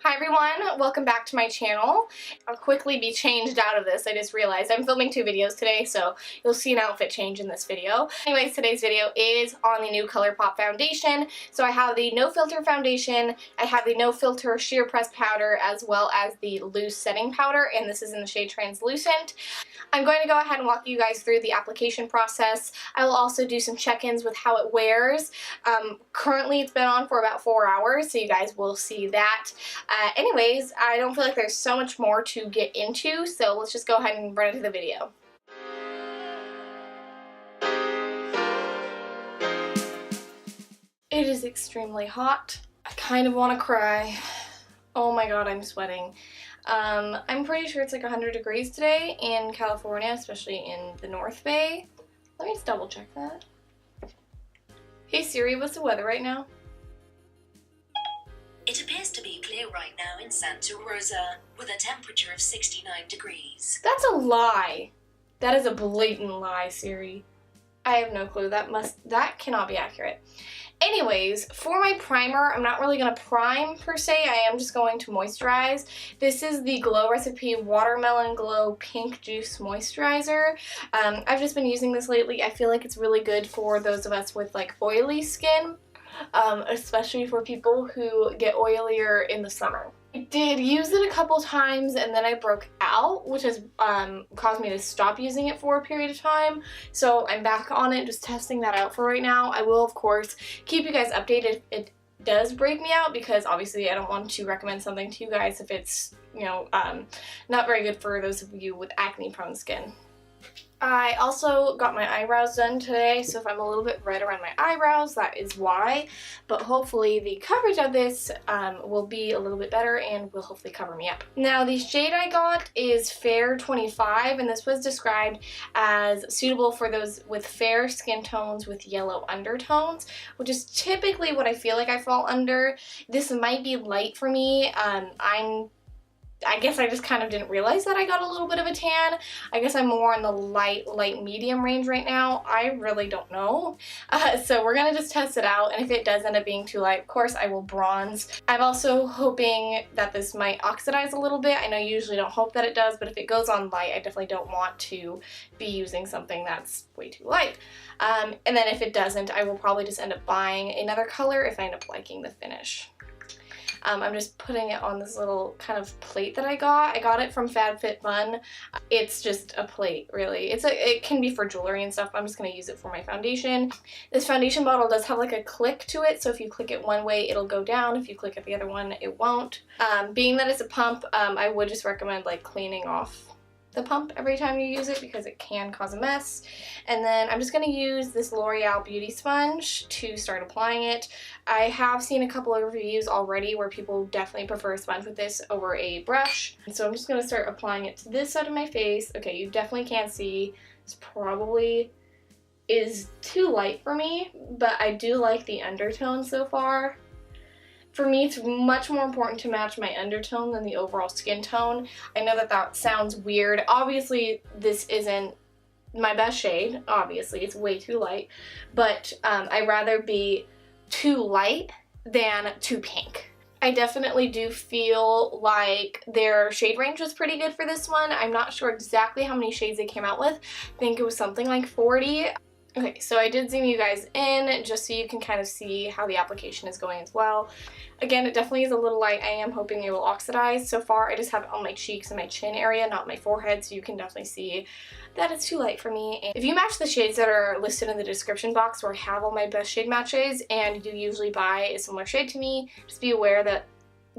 Hi everyone, welcome back to my channel. I'll quickly be changed out of this. I just realized I'm filming 2 videos today, so you'll see an outfit change in this video. Anyways, today's video is on the new Colourpop foundation. So I have the No Filter foundation, I have the No Filter sheer press powder, as well as the loose setting powder, and this is in the shade Translucent. I'm going to go ahead and walk you guys through the application process. I will also do some check-ins with how it wears. Currently it's been on for about 4 hours, so you guys will see that. Anyways, I don't feel like there's so much more to get into, so let's just go ahead and run into the video. It is extremely hot. I kind of want to cry. Oh my god, I'm sweating. I'm pretty sure it's like 100 degrees today in California, especially in the North Bay. Let me just double check that. Hey Siri, what's the weather right now? It appears to be clear right now in Santa Rosa, with a temperature of 69 degrees. That's a lie. That is a blatant lie, Siri. I have no clue. That cannot be accurate. Anyways, for my primer, I'm not really going to prime per se. I am just going to moisturize. This is the Glow Recipe Watermelon Glow Pink Juice Moisturizer. I've just been using this lately. I feel like it's really good for those of us with like oily skin. Especially for people who get oilier in the summer. I did use it a couple times and then I broke out, which has caused me to stop using it for a period of time. So I'm back on it, just testing that out for right now. I will, of course, keep you guys updated if it does break me out, because obviously I don't want to recommend something to you guys if it's, you know, not very good for those of you with acne prone skin. I also got my eyebrows done today, so if I'm a little bit red around my eyebrows, that is why. But hopefully the coverage of this will be a little bit better and will hopefully cover me up. Now the shade I got is Fair 25, and this was described as suitable for those with fair skin tones with yellow undertones, which is typically what I feel like I fall under. This might be light for me. I guess I just kind of didn't realize that I got a little bit of a tan. I guess I'm more in the light medium range right now. I really don't know. So we're going to just test it out, and if it does end up being too light, of course I will bronze. I'm also hoping that this might oxidize a little bit. I know you usually don't hope that it does, but if it goes on light, I definitely don't want to be using something that's way too light. And then if it doesn't, I will probably just end up buying another color if I end up liking the finish. I'm just putting it on this little kind of plate that I got. I got it from FabFitFun. It's just a plate, really. It can be for jewelry and stuff, but I'm just going to use it for my foundation. This foundation bottle does have like a click to it, so if you click it one way, it'll go down. If you click it the other one, it won't. Being that it's a pump, I would just recommend like cleaning off the pump every time you use it, because it can cause a mess. And then I'm just going to use this L'Oreal Beauty Sponge to start applying it. I have seen a couple of reviews already where people definitely prefer a sponge with this over a brush. So I'm just going to start applying it to this side of my face. Okay, you definitely can see this probably is too light for me, but I do like the undertone so far. For me, it's much more important to match my undertone than the overall skin tone. I know that that sounds weird. Obviously, this isn't my best shade. Obviously, it's way too light. But I'd rather be too light than too pink. I definitely do feel like their shade range was pretty good for this one. I'm not sure exactly how many shades they came out with. I think it was something like 40. Okay, so I did zoom you guys in just so you can kind of see how the application is going as well. Again, it definitely is a little light. I am hoping it will oxidize. So far, I just have it on my cheeks and my chin area, not my forehead, so you can definitely see that it's too light for me. And if you match the shades that are listed in the description box where I have all my best shade matches, and you usually buy a similar shade to me, just be aware that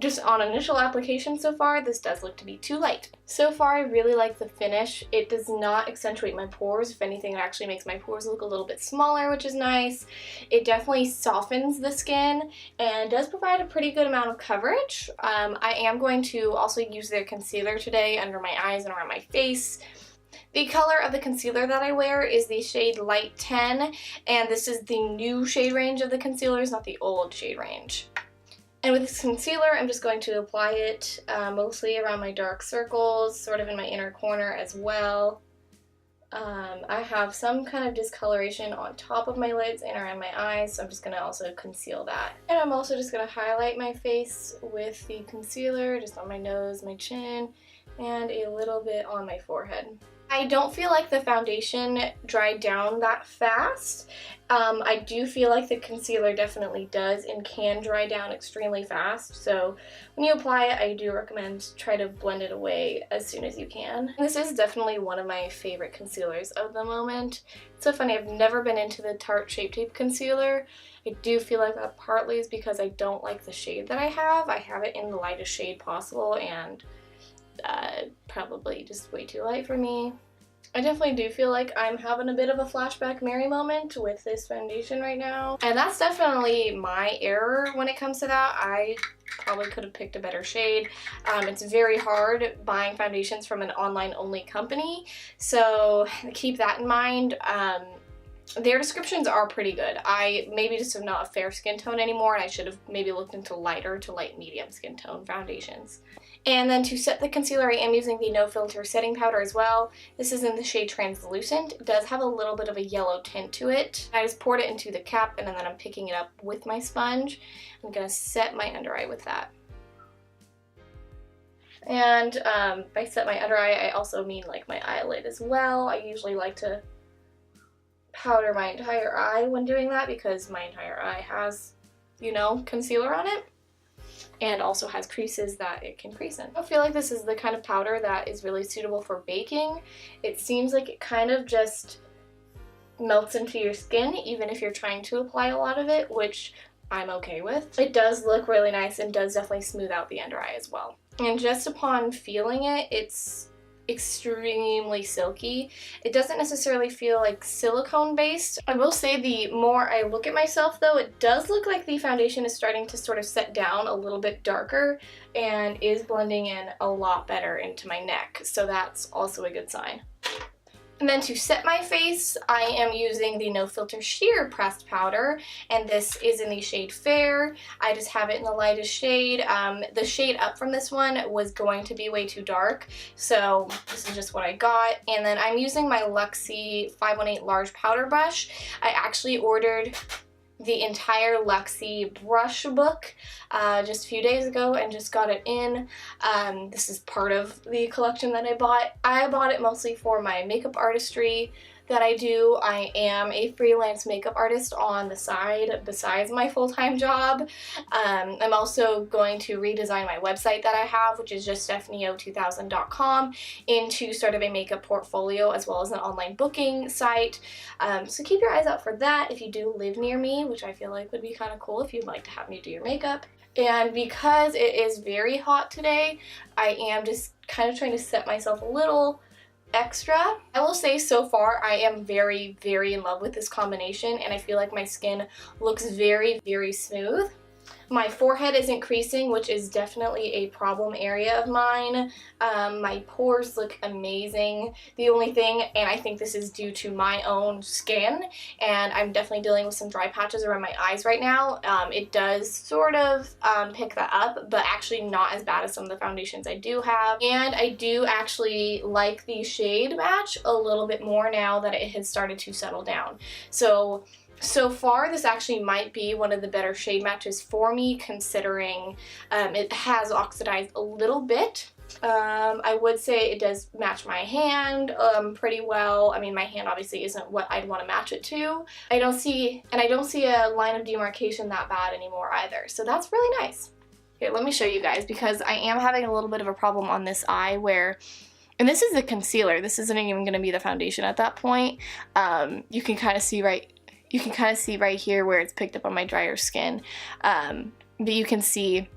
just on initial application so far, this does look to be too light. So far, I really like the finish. It does not accentuate my pores. If anything, it actually makes my pores look a little bit smaller, which is nice. It definitely softens the skin and does provide a pretty good amount of coverage. I am going to also use their concealer today under my eyes and around my face. The color of the concealer that I wear is the shade Light 10, and this is the new shade range of the concealers, not the old shade range. And with this concealer, I'm just going to apply it mostly around my dark circles, sort of in my inner corner as well. I have some kind of discoloration on top of my lids and around my eyes, so I'm just going to also conceal that. And I'm also just going to highlight my face with the concealer, just on my nose, my chin, and a little bit on my forehead. I don't feel like the foundation dried down that fast. I do feel like the concealer definitely does and can dry down extremely fast. So when you apply it, I do recommend try to blend it away as soon as you can. This is definitely one of my favorite concealers of the moment. It's so funny, I've never been into the Tarte Shape Tape concealer. I do feel like that partly is because I don't like the shade that I have. I have it in the lightest shade possible, and probably just way too light for me. I definitely do feel like I'm having a bit of a flashback Mary moment with this foundation right now. And that's definitely my error when it comes to that. I probably could have picked a better shade. It's very hard buying foundations from an online-only company, so keep that in mind. Their descriptions are pretty good. I maybe just am not a fair skin tone anymore, and I should have maybe looked into lighter to light medium skin tone foundations. And then to set the concealer, I am using the No Filter setting powder as well. This is in the shade Translucent. It does have a little bit of a yellow tint to it. I just poured it into the cap, and then I'm picking it up with my sponge. I'm going to set my under eye with that. And by set my under eye, I also mean like my eyelid as well. I usually like to powder my entire eye when doing that because my entire eye has, you know, concealer on it, and also has creases that it can crease in. I feel like this is the kind of powder that is really suitable for baking. It seems like it kind of just melts into your skin even if you're trying to apply a lot of it, which I'm okay with. It does look really nice and does definitely smooth out the under eye as well. And just upon feeling it, it's extremely silky. It doesn't necessarily feel like silicone based. I will say the more I look at myself though, it does look like the foundation is starting to sort of set down a little bit darker and is blending in a lot better into my neck, so that's also a good sign. And then to set my face, I am using the No Filter Sheer Pressed Powder, and this is in the shade Fair. I just have it in the lightest shade. The shade up from this one was going to be way too dark, so this is just what I got. And then I'm using my Luxie 518 Large Powder Brush. I actually ordered the entire Luxie brush book just a few days ago and just got it in. This is part of the collection that I bought. I bought it mostly for my makeup artistry that I do. I am a freelance makeup artist on the side besides my full-time job. I'm also going to redesign my website that I have, which is just Stephanieo2000.com, into sort of a makeup portfolio as well as an online booking site. So keep your eyes out for that if you do live near me, which I feel like would be kind of cool if you'd like to have me do your makeup. And because it is very hot today, I am just kind of trying to set myself a little extra. I will say so far I am very, very in love with this combination, and I feel like my skin looks very, very smooth. My forehead isn't creasing, which is definitely a problem area of mine. My pores look amazing. The only thing, and I think this is due to my own skin, and I'm definitely dealing with some dry patches around my eyes right now. It does sort of pick that up, but actually not as bad as some of the foundations I do have. And I do actually like the shade match a little bit more now that it has started to settle down. So far, this actually might be one of the better shade matches for me, considering it has oxidized a little bit. I would say it does match my hand pretty well. I mean, my hand obviously isn't what I'd want to match it to. I don't see a line of demarcation that bad anymore either, so that's really nice. Here, let me show you guys, because I am having a little bit of a problem on this eye where, and this is the concealer, this isn't even going to be the foundation at that point. You can kind of see right here where it's picked up on my drier skin, but you can see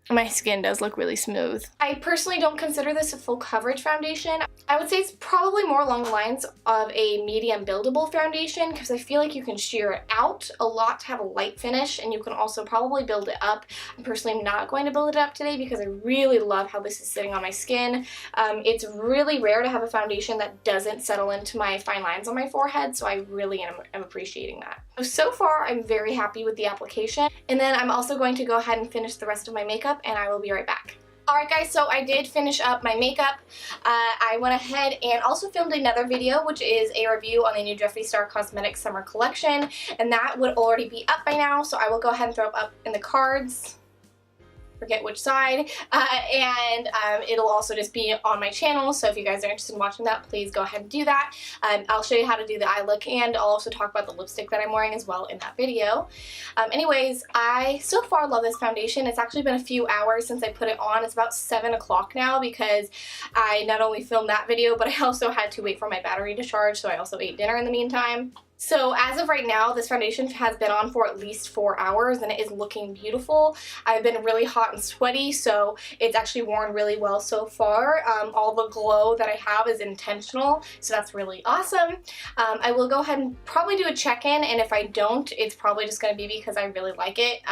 my skin does look really smooth. I personally don't consider this a full coverage foundation. I would say it's probably more along the lines of a medium buildable foundation, because I feel like you can sheer it out a lot to have a light finish, and you can also probably build it up. I'm personally not going to build it up today because I really love how this is sitting on my skin. It's really rare to have a foundation that doesn't settle into my fine lines on my forehead, so I really am appreciating that. So far, I'm very happy with the application, and then I'm also going to go ahead and finish the rest of my makeup, and I will be right back. Alright guys, so I did finish up my makeup. I went ahead and also filmed another video, which is a review on the new Jeffree Star Cosmetics Summer Collection, and that would already be up by now, so I will go ahead and throw it up in the cards. Forget which side, and it'll also just be on my channel, so if you guys are interested in watching that, please go ahead and do that. I'll show you how to do the eye look, and I'll also talk about the lipstick that I'm wearing as well in that video. Anyways, I so far love this foundation. It's actually been a few hours since I put it on. It's about 7 o'clock now because I not only filmed that video, but I also had to wait for my battery to charge, so I also ate dinner in the meantime. So as of right now, this foundation has been on for at least 4 hours and it is looking beautiful. I've been really hot and sweaty, so it's actually worn really well so far. All the glow that I have is intentional, so that's really awesome. I will go ahead and probably do a check-in, and if I don't, it's probably just going to be because I really like it.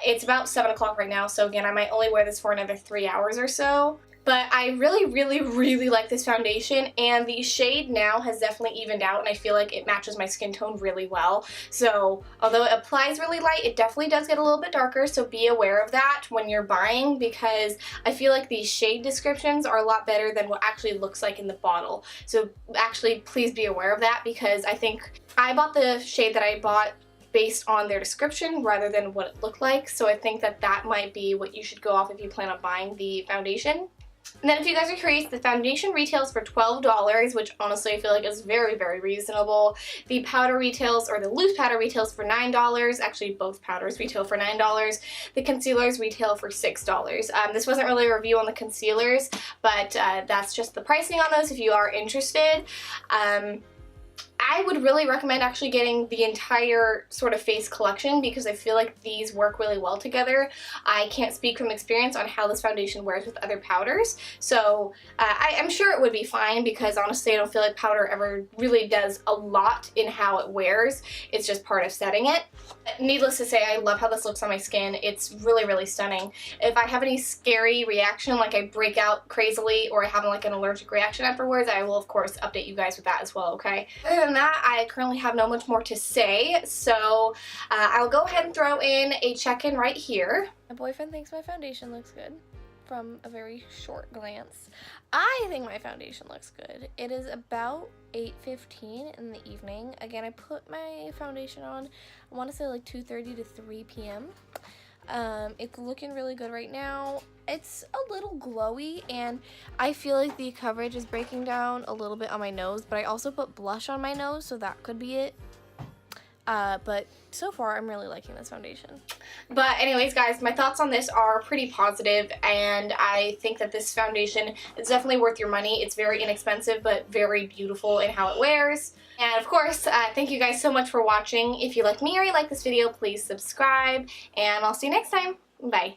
It's about 7 o'clock right now, so again, I might only wear this for another 3 hours or so. But I really like this foundation, and the shade now has definitely evened out, and I feel like it matches my skin tone really well. So although it applies really light, it definitely does get a little bit darker, so be aware of that when you're buying, because I feel like these shade descriptions are a lot better than what actually looks like in the bottle. So actually please be aware of that, because I think I bought the shade that I bought based on their description rather than what it looked like, so I think that that might be what you should go off if you plan on buying the foundation. And then if you guys are curious, the foundation retails for $12, which honestly I feel like is very reasonable. The powder retails, or the loose powder retails for $9. Actually, both powders retail for $9. The concealers retail for $6. This wasn't really a review on the concealers, but that's just the pricing on those if you are interested. I would really recommend actually getting the entire sort of face collection because I feel like these work really well together. I can't speak from experience on how this foundation wears with other powders, so I'm sure it would be fine because honestly I don't feel like powder ever really does a lot in how it wears. It's just part of setting it. Needless to say, I love how this looks on my skin. It's really stunning. If I have any scary reaction, like I break out crazily or I have like an allergic reaction afterwards, I will of course update you guys with that as well, okay? Other than that, I currently have no much more to say, so I'll go ahead and throw in a check-in right here. My boyfriend thinks my foundation looks good from a very short glance. I think my foundation looks good. It is about 8:15 in the evening. Again, I put my foundation on, I want to say like 2:30 to 3 p.m. It's looking really good right now. It's a little glowy, and I feel like the coverage is breaking down a little bit on my nose, but I also put blush on my nose, so that could be it. But so far, I'm really liking this foundation. But anyways, guys, my thoughts on this are pretty positive, and I think that this foundation is definitely worth your money. It's very inexpensive, but very beautiful in how it wears. And of course, thank you guys so much for watching. If you like me or you like this video, please subscribe, and I'll see you next time. Bye.